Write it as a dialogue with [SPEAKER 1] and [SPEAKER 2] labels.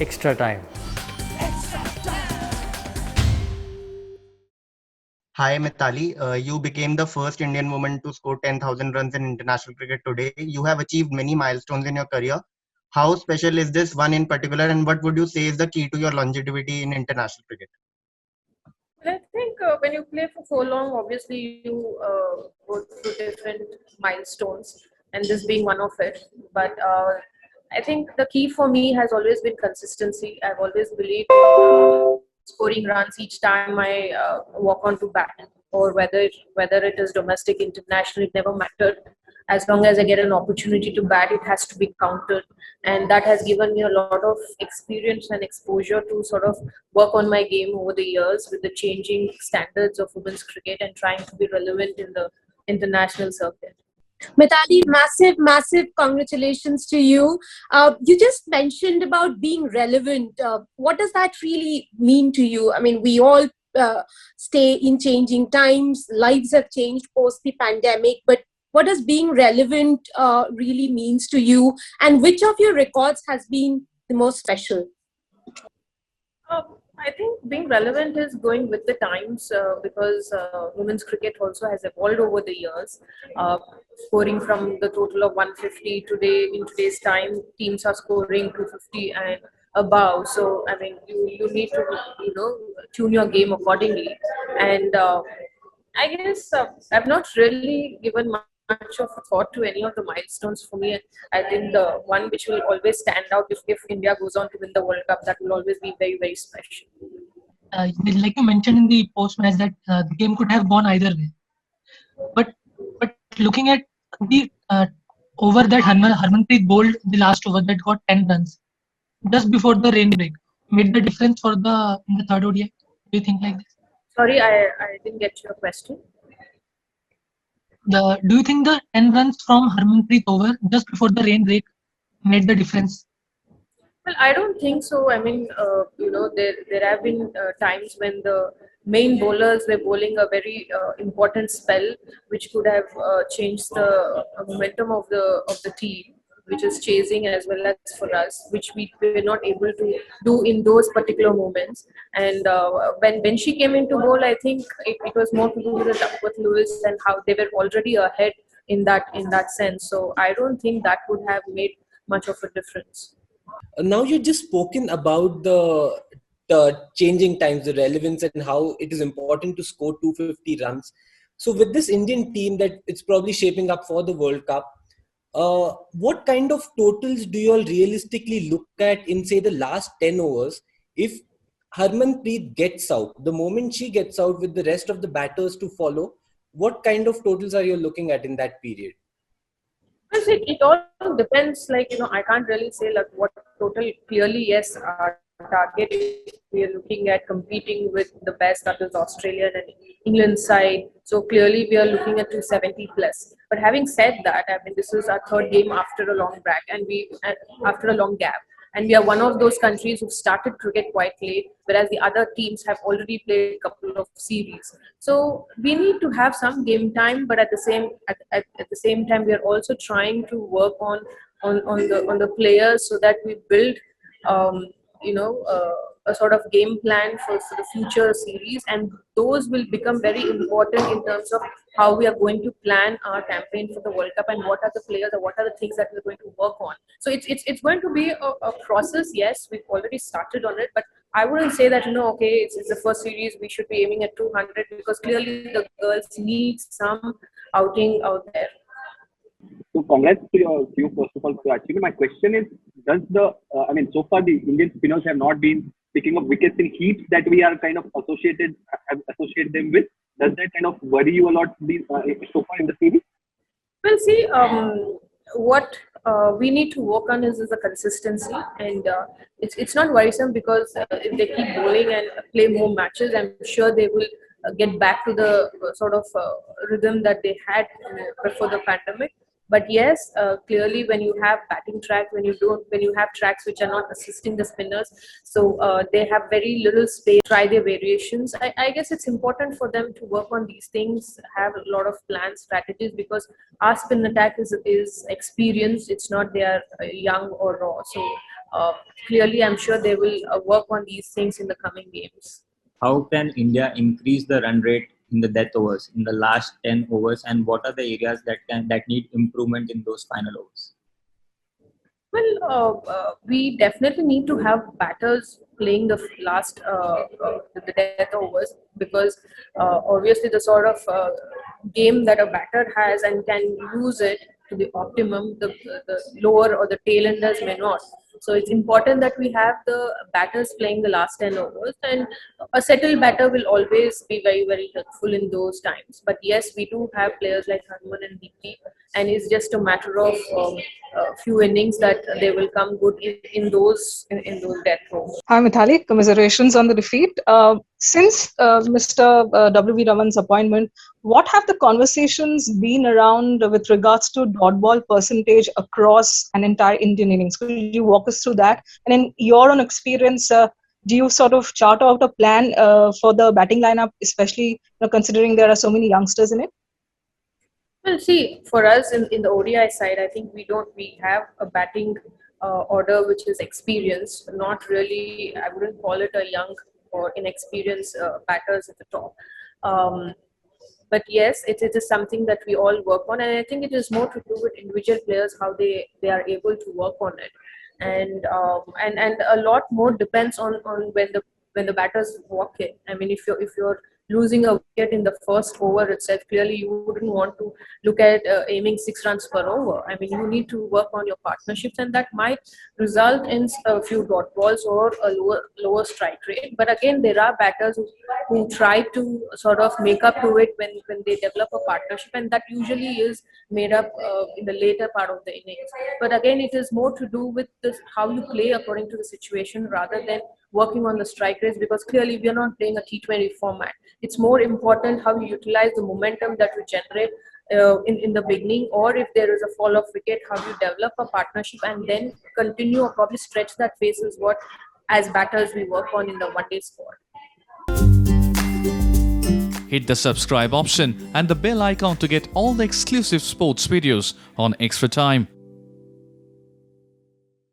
[SPEAKER 1] extra time.
[SPEAKER 2] Hi Mitali, you became the first Indian woman to score 10,000 runs in international cricket today. You have achieved many milestones in your career. How special is this one in particular, and what would you say is the key to your longevity in international cricket?
[SPEAKER 3] I think when you play for so long, obviously you go through different milestones, and this being one of it. But I think the key for me has always been consistency. I've always believed scoring runs each time I walk onto bat, or whether it is domestic, international, it never mattered. As long as I get an opportunity to bat, it has to be counted, and that has given me a lot of experience and exposure to sort of work on my game over the years with the changing standards of women's cricket and trying to be relevant in the international circuit.
[SPEAKER 4] Mitali, massive, massive congratulations to you. You just mentioned about being relevant. What does that really mean to you? I mean, we all stay in changing times. Lives have changed post the pandemic, but what does being relevant really means to you? And which of your records has been the most special?
[SPEAKER 3] I think being relevant is going with the times because women's cricket also has evolved over the years. Uh, Scoring from the total of 150 today, in today's time, teams are scoring 250 and above. So I mean, you need to tune your game accordingly. And I guess I've not really given much of a thought to any of the milestones for me. I think the one which will always stand out if India goes on to win the World Cup, that will always be very, very special.
[SPEAKER 5] Like you mentioned in the post match that the game could have gone either way. But looking at the over that Harmanpreet bowled the last over that got 10 runs just before the rain break made the difference for the in the third ODI. Do you think like this?
[SPEAKER 3] Sorry, I didn't get your question.
[SPEAKER 5] Do you think the 10 runs from Harmanpreet over just before the rain break made the difference?
[SPEAKER 3] Well, I don't think so. I mean, there have been times when the main bowlers were bowling a very important spell, which could have changed the momentum of the team, which is chasing as well as for us, which we were not able to do in those particular moments. And when she came into bowl, I think it was more to do with the Duckworth Lewis and how they were already ahead in that sense. So I don't think that would have made much of a difference.
[SPEAKER 6] Now you just spoken about the changing times, the relevance, and how it is important to score 250 runs. So with this Indian team that it's probably shaping up for the World Cup, what kind of totals do you all realistically look at in, say, the last 10 overs? If Harmanpreet gets out, the moment she gets out with the rest of the batters to follow, what kind of totals are you looking at in that period?
[SPEAKER 3] Yes, it all depends. Like, I can't really say like what total. Clearly, yes, our target is we are looking at competing with the best, that is Australian and England side. So clearly, we are looking at 270 plus. But having said that, I mean, this is our third game after a long break, and after a long gap. And we are one of those countries who started cricket quite late, whereas the other teams have already played a couple of series. So we need to have some game time, but at the same time, we are also trying to work on the players so that we build um, a sort of game plan for the future series, and those will become very important in terms of how we are going to plan our campaign for the World Cup and what are the players or what are the things that we're going to work on. So it's going to be a process. Yes, we've already started on it, but I wouldn't say that okay, it's the first series, we should be aiming at 200, because clearly the girls need some outing out there.
[SPEAKER 7] So congrats to you first of all for achieving. My question is, so far the Indian spinners have not been picking up wickets in heats that we are kind of associate them with. Does that kind of worry you a lot so far in the series?
[SPEAKER 3] Well, see, what we need to work on is the consistency, and it's not worrisome because if they keep bowling and play more matches, I'm sure they will get back to the sort of rhythm that they had before the pandemic. But yes, clearly when you have batting track, when you have tracks which are not assisting the spinners, so they have very little space to try their variations. I guess it's important for them to work on these things, have a lot of plans, strategies, because our spin attack is experienced. It's not they are young or raw. So clearly, I'm sure they will work on these things in the coming games.
[SPEAKER 1] How can India increase the run rate in the death overs in the last 10 overs, and what are the areas that need improvement in those final overs?
[SPEAKER 3] Well, we definitely need to have batters playing the the death overs, because obviously the sort of game that a batter has and can use it to the optimum, the lower or the tail enders may not. So it's important that we have the batters playing the last 10 overs, and a settled batter will always be very, very helpful in those times. But yes, we do have players like Hanuman and Deepti, and it's just a matter of few innings that they will come good in those death overs.
[SPEAKER 8] Hi, Mithali. Commiserations on the defeat. Since Mr. W.V. Raman's appointment, what have the conversations been around with regards to dot ball percentage across an entire Indian innings? Could you walk us through that? And in your own experience, do you sort of chart out a plan for the batting lineup, especially considering there are so many youngsters in it?
[SPEAKER 3] Well, see, for us in the ODI side, I think we have a batting order which is experienced, not really, I wouldn't call it a young or inexperienced batters at the top. But yes, it is something that we all work on, and I think it is more to do with individual players, how they are able to work on it, and a lot more depends on when the batters walk in. I mean, if you're losing a wicket in the first over itself, clearly you wouldn't want to look at aiming 6 runs per over. I mean, you need to work on your partnerships, and that might result in a few dot balls or a lower strike rate. But again, there are batters who try to sort of make up to it when they develop a partnership, and that usually is made up in the later part of the innings. But again, it is more to do with how you play according to the situation rather than working on the strike rates, because clearly we are not playing a T20 format. It's more important how you utilize the momentum that you generate in the beginning, or if there is a fall of wicket, how you develop a partnership and then continue or probably stretch that phase is what as batters we work on in the one-day squad.
[SPEAKER 9] Hit the subscribe option and the bell icon to get all the exclusive sports videos on Extra Time.